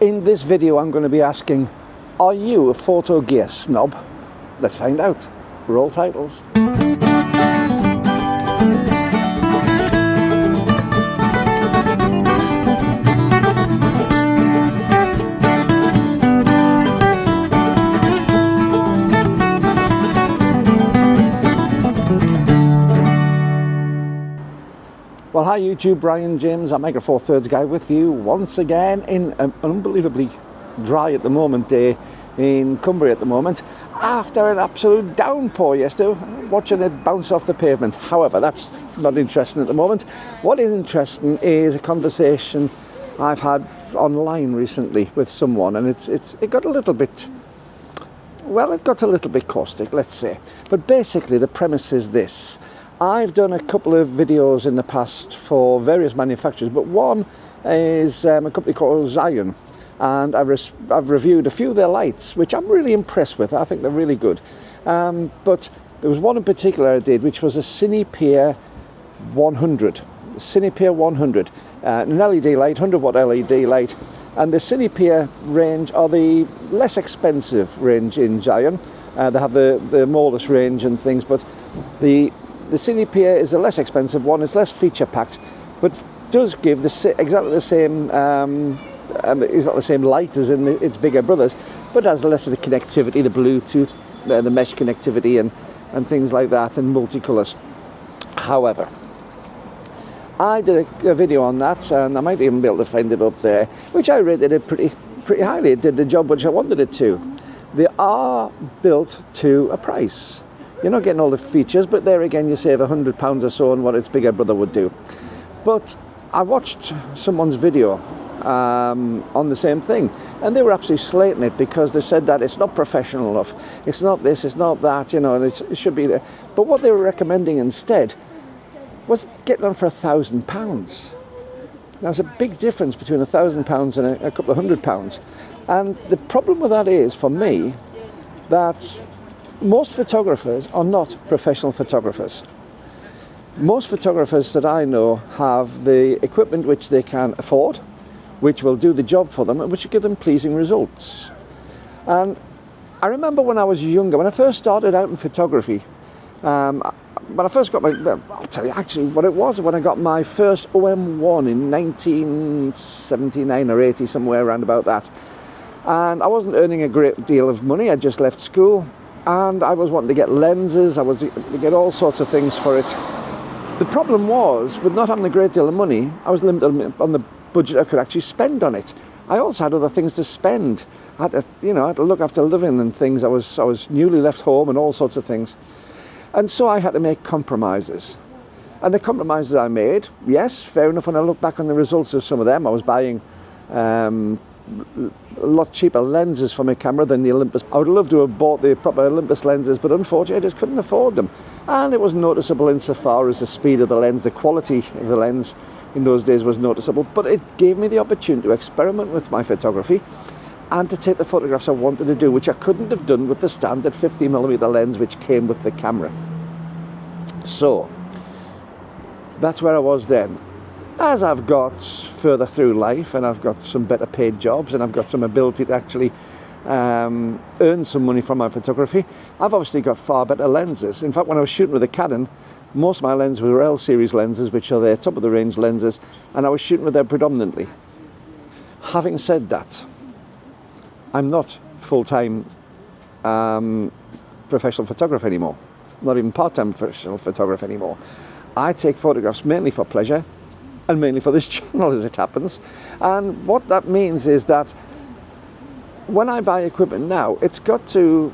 In this video I'm going to be asking, are you a photo gear snob? Let's find out. Roll titles. Well, hi YouTube, Brian James, I'm Micro Four Thirds guy with you once again in an unbelievably dry at the moment day in Cumbria at the moment, after an absolute downpour yesterday, watching it bounce off the pavement. However, that's not interesting at the moment. What is interesting is a conversation I've had online recently with someone, and it got a little bit, well, it got a little bit caustic, let's say. But basically the premise is this. I've done a couple of videos in the past for various manufacturers, but one is a company called Youre, and I've reviewed a few of their lights, which I'm really impressed with. I think they're really good. But there was one in particular I did, which was a Cinepeer 100. The Cinepeer 100, an LED light, 100 watt LED light, and the Cinepeer range are the less expensive range in Youre. They have the moleless range and things, but the Cinepeer is a less expensive one. It's less feature packed, but does give exactly the same it's not the same light as in its bigger brothers, but has less of the connectivity, the Bluetooth, the mesh connectivity and things like that, and multicolours. However, I did a video on that, and I might even be able to find it up there, which I rated it pretty highly. It did the job which I wanted it to. They are built to a price. You're not getting all the features, but there again you save £100 or so on what its bigger brother would do. But I watched someone's video on the same thing, and they were absolutely slating it because they said that it's not professional enough, it's not this, it's not that, you know, and it should be there. But what they were recommending instead was getting on for £1,000. Now, there's a big difference between £1,000 and a couple of £100. And the problem with that is, for me, that most photographers are not professional photographers. Most photographers that I know have the equipment which they can afford, which will do the job for them, and which will give them pleasing results. And I remember when I was younger, when I first started out in photography, when I first got I'll tell you actually what it was, when I got my first OM1 in 1979 or 80, somewhere around about that. And I wasn't earning a great deal of money, I'd just left school. And I was wanting to get lenses, I was to get all sorts of things for it. The problem was, with not having a great deal of money, I was limited on the budget I could actually spend on it. I also had other things to spend. I had to, I had to look after living and things. I was newly left home and all sorts of things. And so I had to make compromises. And the compromises I made, yes, fair enough, when I look back on the results of some of them, I was buying a lot cheaper lenses for my camera than the Olympus. I would love to have bought the proper Olympus lenses, but unfortunately I just couldn't afford them. And it was noticeable insofar as the speed of the lens, the quality of the lens in those days was noticeable, but it gave me the opportunity to experiment with my photography and to take the photographs I wanted to do, which I couldn't have done with the standard 50mm lens which came with the camera. So that's where I was then. As I've got further through life, and I've got some better paid jobs, and I've got some ability to actually earn some money from my photography, I've obviously got far better lenses. In fact, when I was shooting with a Canon, most of my lenses were L series lenses, which are their top of the range lenses, and I was shooting with them predominantly. Having said that, I'm not full-time professional photographer anymore, not even part-time professional photographer anymore. I take photographs mainly for pleasure, and mainly for this channel as it happens. And what that means is that when I buy equipment now, it's got to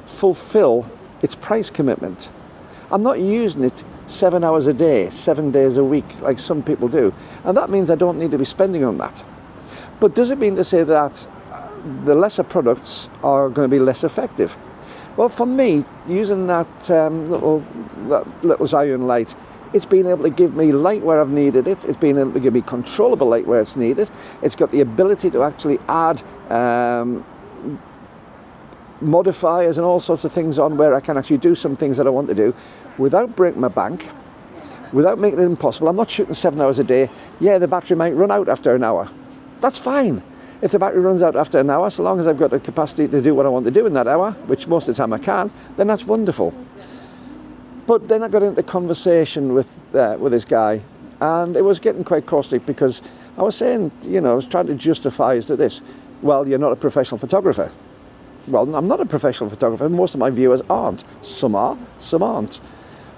fulfill its price commitment. I'm not using it 7 hours a day, 7 days a week, like some people do. And that means I don't need to be spending on that. But does it mean to say that the lesser products are going to be less effective? Well, for me, using that little Youre light, it's been able to give me light where I've needed it. It's been able to give me controllable light where it's needed. It's got the ability to actually add modifiers and all sorts of things on where I can actually do some things that I want to do without breaking my bank, without making it impossible. I'm not shooting 7 hours a day. Yeah, the battery might run out after an hour. That's fine. If the battery runs out after an hour, so long as I've got the capacity to do what I want to do in that hour, which most of the time I can, then that's wonderful. But then I got into conversation with this guy, and it was getting quite caustic because I was saying, you know, I was trying to justify as to this. Well, you're not a professional photographer. Well, I'm not a professional photographer. Most of my viewers aren't. Some are, some aren't.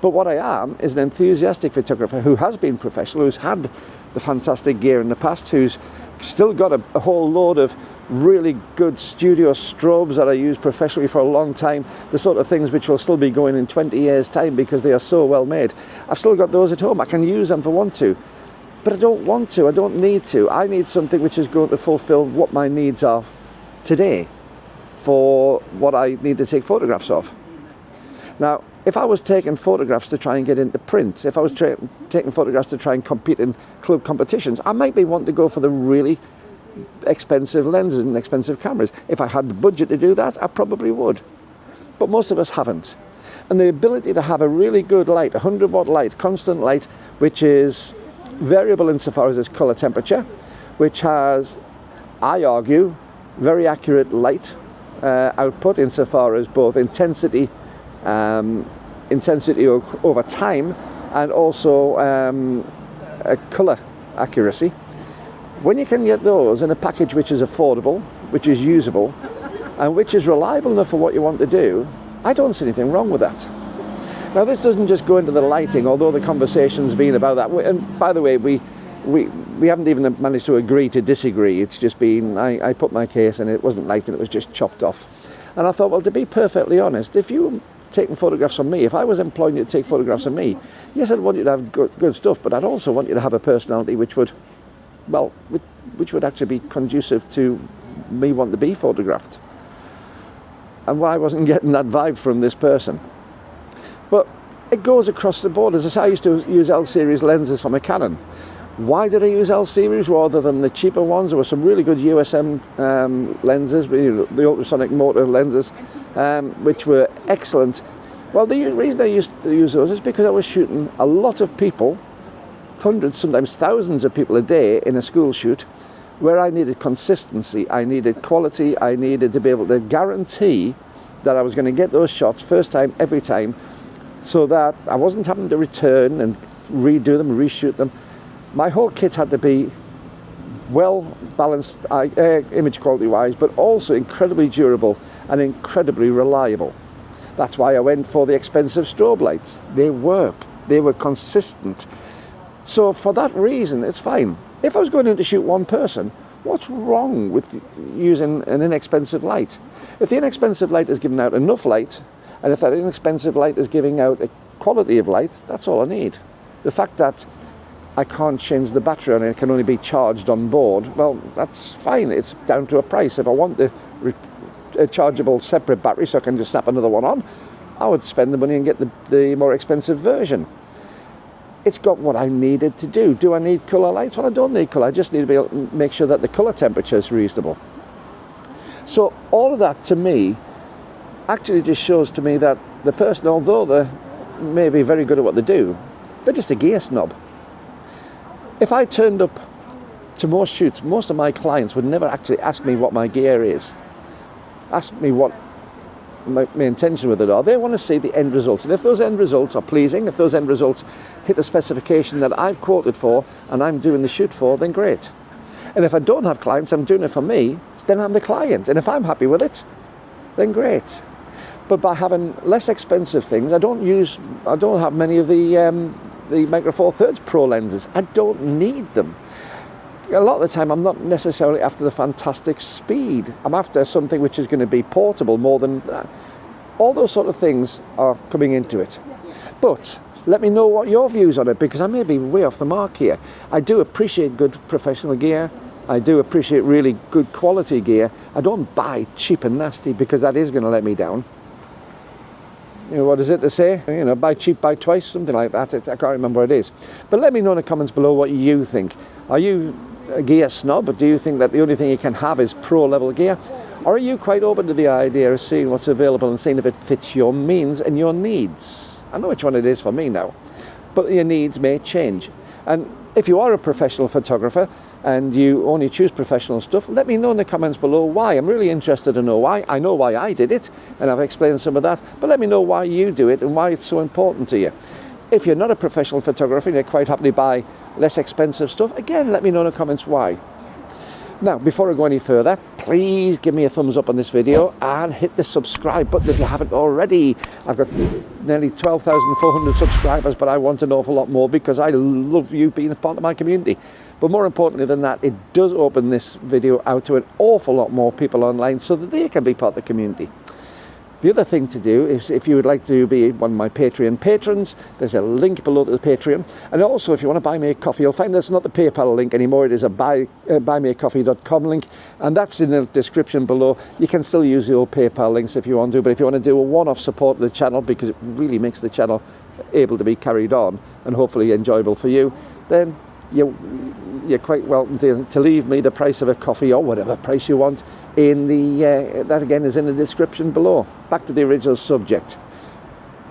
But what I am is an enthusiastic photographer who has been professional, who's had the fantastic gear in the past, who's still got a whole load of really good studio strobes that I use professionally for a long time, the sort of things which will still be going in 20 years' time because they are so well made. I've still got those at home. I can use them if I want to. But I don't want to, I don't need to. I need something which is going to fulfill what my needs are today for what I need to take photographs of. Now, if I was taking photographs to try and get into print, if I was taking photographs to try and compete in club competitions, I might be wanting to go for the really expensive lenses and expensive cameras. If I had the budget to do that, I probably would. But most of us haven't. And the ability to have a really good light, 100 watt light, constant light, which is variable insofar as its color temperature, which has, I argue, very accurate light output insofar as both intensity over time and also a color accuracy. When you can get those in a package which is affordable, which is usable, and which is reliable enough for what you want to do, I don't see anything wrong with that. Now, this doesn't just go into the lighting, although the conversation's been about that. And by the way, we haven't even managed to agree to disagree. It's just been, I put my case and it wasn't lighting, it was just chopped off. And I thought, well, to be perfectly honest, if you were taking photographs of me, if I was employing you to take photographs of me, yes, I'd want you to have good stuff, but I'd also want you to have a personality which would, well, which would actually be conducive to me wanting to be photographed. And why I wasn't getting that vibe from this person. But it goes across the board. As I say, I used to use L-series lenses from a Canon. Why did I use L-series rather than the cheaper ones? There were some really good USM lenses, the ultrasonic motor lenses, which were excellent. Well, the reason I used to use those is because I was shooting a lot of people, hundreds, sometimes thousands of people a day in a school shoot, where I needed consistency, I needed quality, I needed to be able to guarantee that I was going to get those shots first time, every time, so that I wasn't having to return and redo them, reshoot them. My whole kit had to be well balanced image quality wise, but also incredibly durable and incredibly reliable. That's why I went for the expensive strobe lights. They work, they were consistent. So for that reason, it's fine. If I was going in to shoot one person, what's wrong with using an inexpensive light? If the inexpensive light is giving out enough light, and if that inexpensive light is giving out a quality of light, that's all I need. The fact that I can't change the battery and it can only be charged on board, well, that's fine. It's down to a price. If I want a chargeable separate battery so I can just snap another one on, I would spend the money and get the more expensive version. It's got what I needed to do. Do I need colour lights? Well, I don't need colour. I just need to be able to make sure that the colour temperature is reasonable. So all of that, to me, actually just shows to me that the person, although they may be very good at what they do, they're just a gear snob. If I turned up to most shoots, most of my clients would never actually ask me what my gear is, ask me what my intention with it are. They want to see the end results, and if those end results are pleasing, if those end results hit the specification that I've quoted for and I'm doing the shoot for, then great. And if I don't have clients, I'm doing it for me, then I'm the client, and if I'm happy with it, then great. But by having less expensive things, I don't have many of the Micro Four Thirds Pro lenses. I don't need them. A lot of the time I'm not necessarily after the fantastic speed. I'm after something which is going to be portable more than that. All those sort of things are coming into it. But let me know what your views on it, because I may be way off the mark here. I do appreciate good professional gear. I do appreciate really good quality gear. I don't buy cheap and nasty, because that is going to let me down. You know, what is it to say? You know, buy cheap, buy twice, something like that. I can't remember what it is. But let me know in the comments below what you think. Are you a gear snob, or do you think that the only thing you can have is pro level gear? Or are you quite open to the idea of seeing what's available and seeing if it fits your means and your needs? I know which one it is for me now, but your needs may change. And if you are a professional photographer, and you only choose professional stuff, let me know in the comments below why. I'm really interested to know why. I know why I did it, and I've explained some of that, but let me know why you do it and why it's so important to you. If you're not a professional photographer and you're quite happy to buy less expensive stuff, again, let me know in the comments why. Now, before I go any further, please give me a thumbs up on this video and hit the subscribe button if you haven't already. I've got nearly 12,400 subscribers, but I want an awful lot more because I love you being a part of my community. But more importantly than that, it does open this video out to an awful lot more people online so that they can be part of the community. The other thing to do is, if you would like to be one of my Patreon patrons, there's a link below to the Patreon. And also, if you want to buy me a coffee, you'll find that's not the PayPal link anymore. It is a buymeacoffee.com link, and that's in the description below. You can still use the old PayPal links if you want to, but if you want to do a one-off support of the channel, because it really makes the channel able to be carried on and hopefully enjoyable for you, then you're quite welcome to leave me the price of a coffee or whatever price you want in the that again is in the description below. Back to the original subject.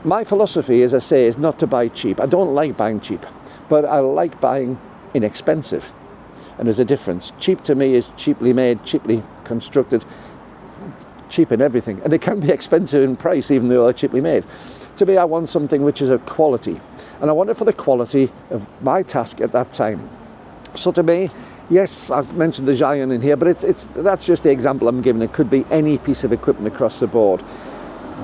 My philosophy, as I say, is not to buy cheap. I don't like buying cheap, but I like buying inexpensive, and there's a difference. Cheap to me is cheaply made, cheaply constructed, cheap in everything, and they can be expensive in price even though they're cheaply made. To me, I want something which is of quality, and I want it for the quality of my task at that time. So to me, yes, I've mentioned the Giant in here, but that's just the example I'm giving. It could be any piece of equipment across the board.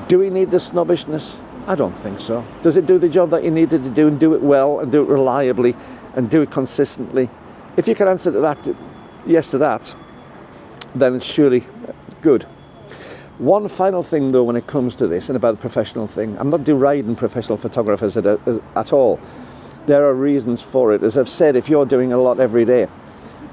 Do we need the snobbishness? I don't think so. Does it do the job that you needed to do, and do it well, and do it reliably, and do it consistently? If you can answer to that, yes to that, then it's surely good. One final thing, though, when it comes to this and about the professional thing, I'm not deriding professional photographers at all. There are reasons for it. As I've said, if you're doing a lot every day.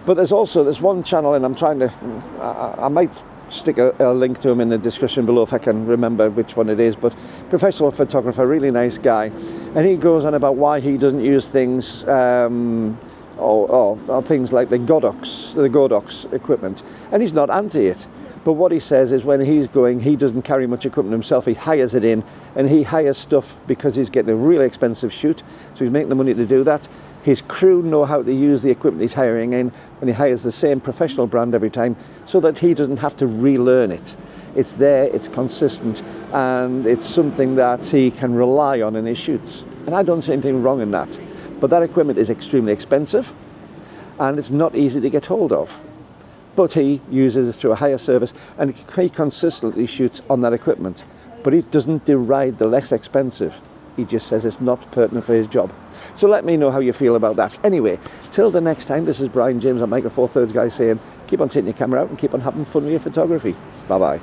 But there's one channel, and I'm trying to, I might stick a link to him in the description below if I can remember which one it is, but professional photographer, really nice guy. And he goes on about why he doesn't use things, or things like the Godox equipment. And he's not anti it. But what he says is when he's going, he doesn't carry much equipment himself. He hires it in, and he hires stuff because he's getting a really expensive shoot. So he's making the money to do that. His crew know how to use the equipment he's hiring in, and he hires the same professional brand every time so that he doesn't have to relearn it. It's there, it's consistent, and it's something that he can rely on in his shoots. And I don't see anything wrong in that. But that equipment is extremely expensive, and it's not easy to get hold of. But he uses it through a higher service, and he consistently shoots on that equipment. But he doesn't deride the less expensive. He just says it's not pertinent for his job. So let me know how you feel about that. Anyway, till the next time, this is Brian James, I'm Micro Four Thirds guy saying, keep on taking your camera out and keep on having fun with your photography. Bye-bye.